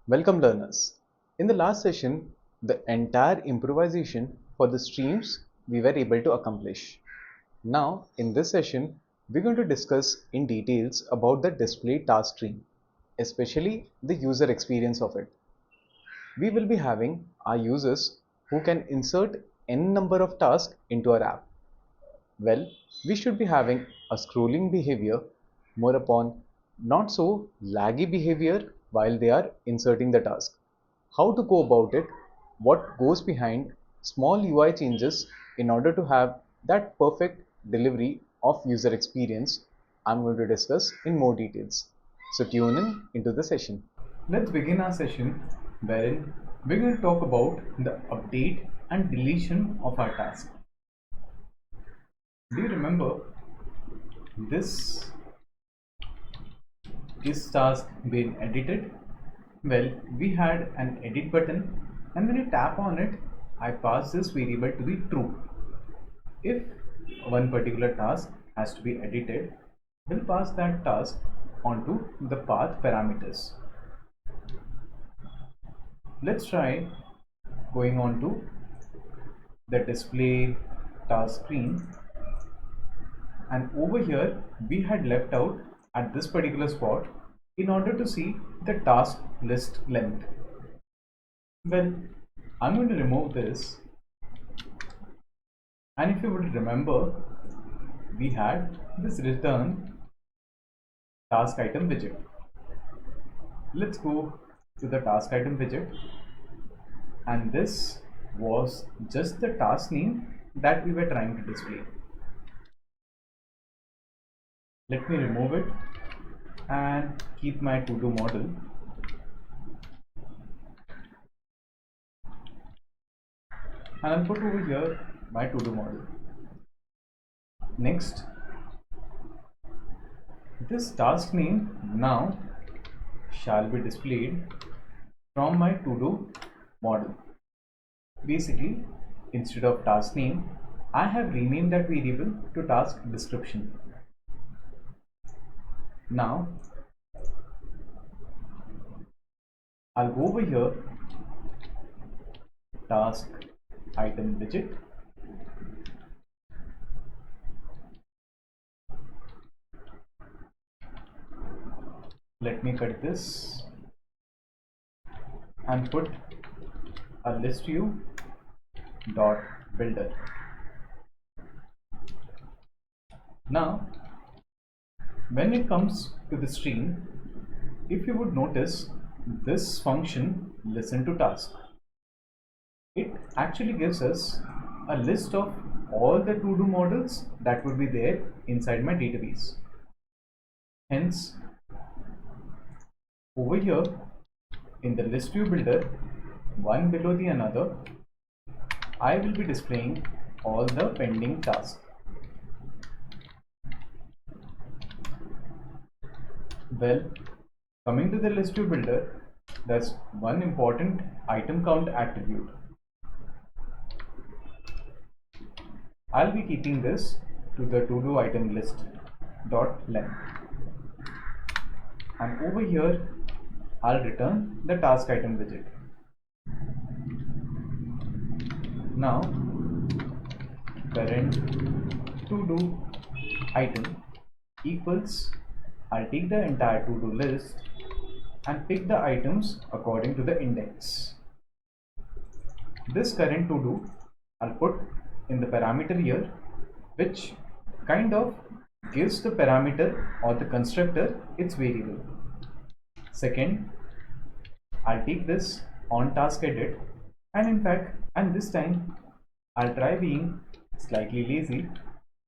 Welcome learners. In the last session, the entire improvisation for the streams we were able to accomplish. Now, in this session, we're going to discuss in details about the display task stream, especially the user experience of it. We will be having our users who can insert n number of tasks into our app. Well, we should be having a scrolling behavior more upon not so laggy behavior while they are inserting the task. How to go about it, what goes behind small UI changes in order to have that perfect delivery of user experience, I'm going to discuss in more details. So tune in into the session. Let's begin our session wherein we're going to talk about the update and deletion of our task. Do you remember this is task being edited? Well, we had an edit button, and when you tap on it, I pass this variable to be true. If one particular task has to be edited, we'll pass that task onto the path parameters. Let's try going on to the display task screen, and over here we had left out at this particular spot in order to see the task list length. Well, I'm going to remove this, and if you would remember, we had this return task item widget. Let's go to the task item widget, and this was just the task name that we were trying to display. Let me remove it and keep my to-do model. And I'll put over here my to-do model. Next, this task name now shall be displayed from my to-do model. Basically, instead of task name, I have renamed that variable to task description. Now, I'll go over here, task item widget, let me cut this and put a list view dot builder. Now, when it comes to the stream, if you would notice this function listen to task, it actually gives us a list of all the to-do models that would be there inside my database. Hence, over here in the list view builder, one below the another, I will be displaying all the pending tasks. Well, coming to the list view builder, there's one important item count attribute. I'll be keeping this to the to-do item list dot length, and over here I'll return the task item widget. Now, current to-do item equals, I'll take the entire to-do list and pick the items according to the index. This current to-do I'll put in the parameter here, which kind of gives the parameter or the constructor its variable. Second, I'll take this on task edit, and in fact, and this time I'll try being slightly lazy,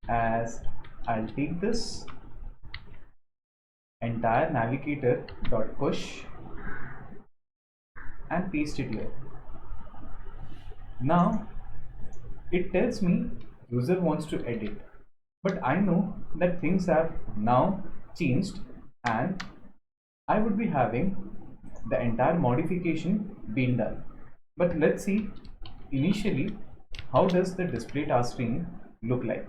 as I'll take this entire navigator dot push and paste it here. Now it tells me user wants to edit, but I know that things have now changed and I would be having the entire modification being done. But let's see initially how does the display task screen look like.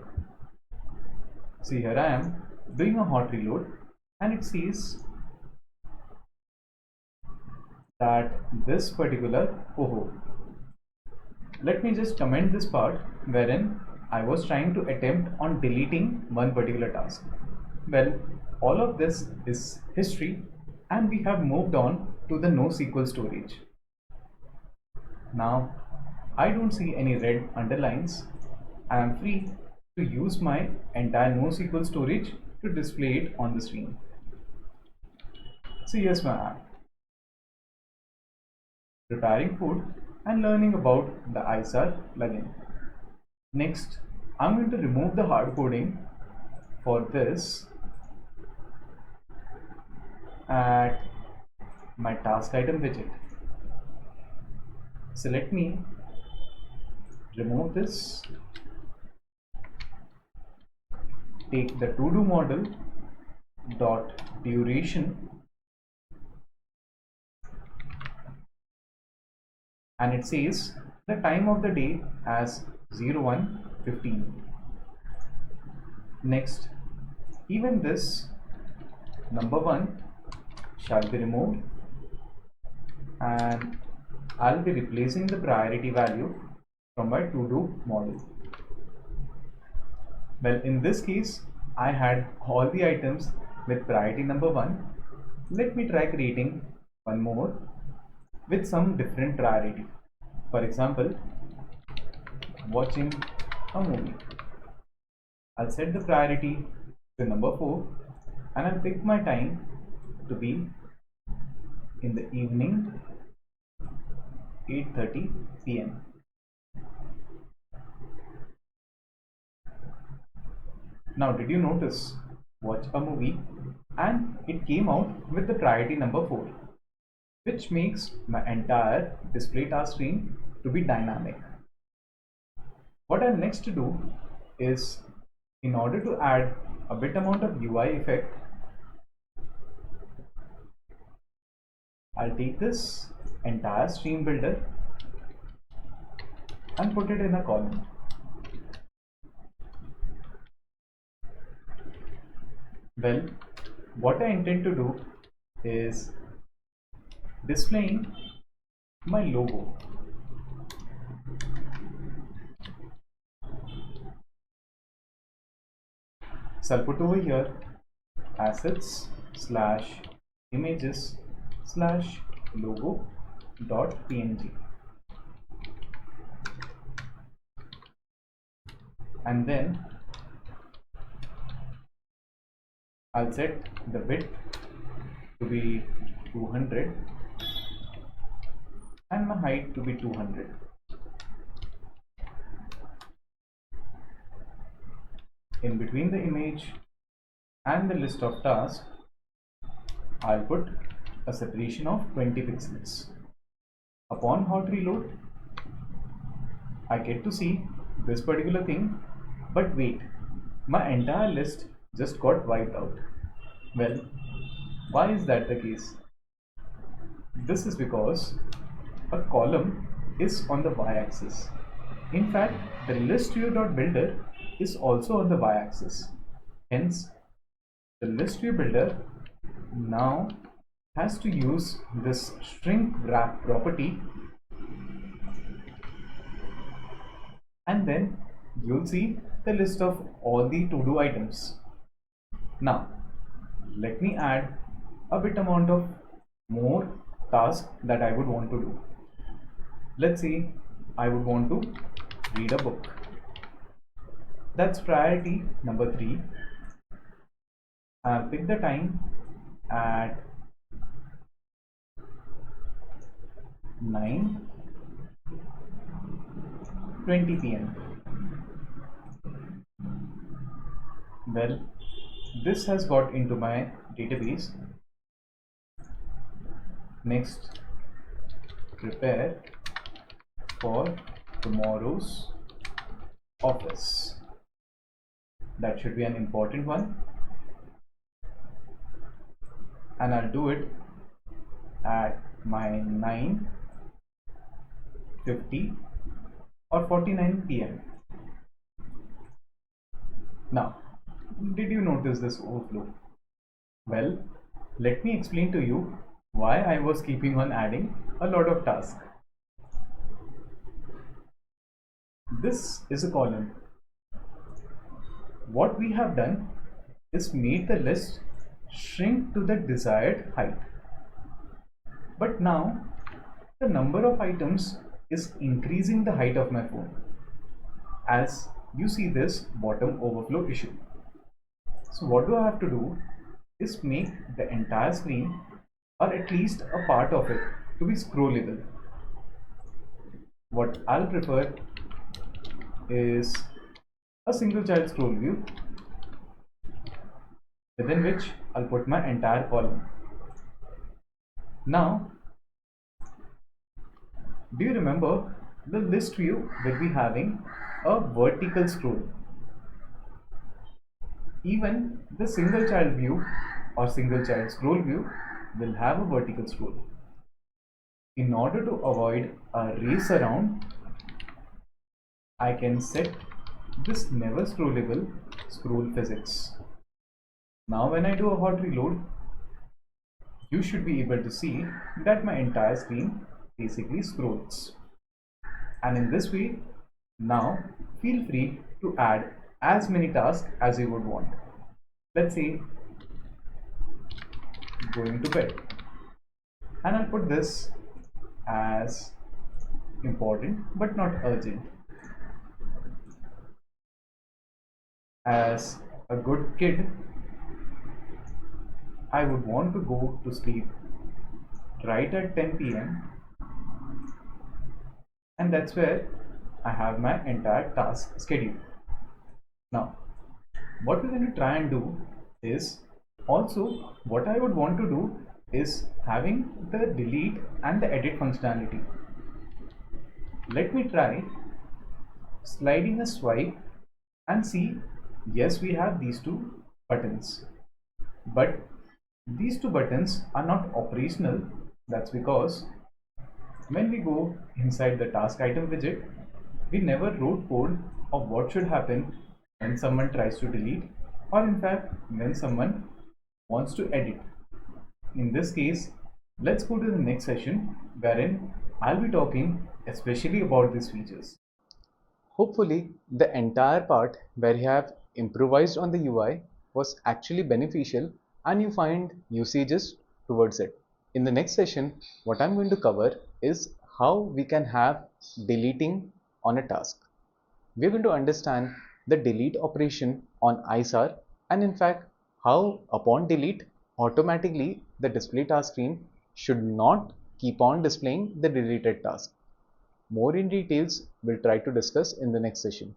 See, here I am doing a hot reload and it says that this particular let me just comment this part wherein I was trying to attempt on deleting one particular task. Well, all of this is history and we have moved on to the NoSQL storage. Now, I don't see any red underlines. I am free to use my entire NoSQL storage to display it on the screen. So here's my app. Preparing food and learning about the ISAR plugin. Next, I'm going to remove the hard coding for this at my task item widget. So let me remove this, take the to do model dot duration and it says the time of the day as 01:15. Next, even this number 1 shall be removed and I'll be replacing the priority value from my to do model. Well, in this case, I had all the items with priority number 1. Let me try creating one more with some different priority. For example, watching a movie. I'll set the priority to number 4 and I'll pick my time to be in the evening 8:30 p.m. Now, did you notice? Watch a movie and it came out with the priority number 4, which makes my entire display task screen to be dynamic. What I'll next to do is, in order to add a bit amount of UI effect, I'll take this entire stream builder and put it in a column. Well, what I intend to do is displaying my logo. So I'll put over here assets slash images slash logo dot png and then I'll set the width to be 200 and my height to be 200. In between the image and the list of tasks, I'll put a separation of 20 pixels. Upon hot reload, I get to see this particular thing, but wait, my entire list just got wiped out. Well, why is that the case? This is because a column is on the y-axis. In fact, the ListView.builder is also on the y-axis. Hence, the ListViewBuilder now has to use this shrink wrap property, and then you'll see the list of all the to-do items. Now, let me add a bit amount of more tasks that I would want to do. Let's say I would want to read a book. That's priority number 3. I'll pick the time at 9:20 p.m. Well, this has got into my database. Next, prepare for tomorrow's office. That should be an important one, and I'll do it at my 9:50 or 49 p.m. Now, did you notice this overflow? Well, let me explain to you why I was keeping on adding a lot of tasks. This is a column. What we have done is made the list shrink to the desired height. But now the number of items is increasing the height of my phone, as you see this bottom overflow issue. So what do I have to do is make the entire screen, or at least a part of it, to be scrollable. What I'll prefer is a single child scroll view, within which I'll put my entire column. Now, do you remember the list view will be having a vertical scroll? Even the single child view or single child scroll view will have a vertical scroll. In order to avoid a race around, I can set this never scrollable scroll physics. Now when I do a hot reload, you should be able to see that my entire screen basically scrolls. And in this way, now feel free to add as many tasks as you would want. Let's say going to bed, and I'll put this as important but not urgent. As a good kid, I would want to go to sleep right at 10 p.m. and that's where I have my entire task schedule. Now, what we're going to try and do is, also what I would want to do is having the delete and the edit functionality. Let me try sliding a swipe and see, yes, we have these two buttons, but these two buttons are not operational. That's because when we go inside the task item widget, we never wrote code of what should happen when someone tries to delete, or in fact when someone wants to edit. In this case, let's go to the next session wherein I'll be talking especially about these features. Hopefully, the entire part where you have improvised on the UI was actually beneficial and you find usages towards it. In the next session, what I'm going to cover is how we can have deleting on a task. We're going to understand the delete operation on ISAR, and in fact how upon delete automatically the display task screen should not keep on displaying the deleted task. More in details we'll try to discuss in the next session.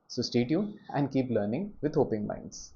So stay tuned and keep learning with Hoping Minds.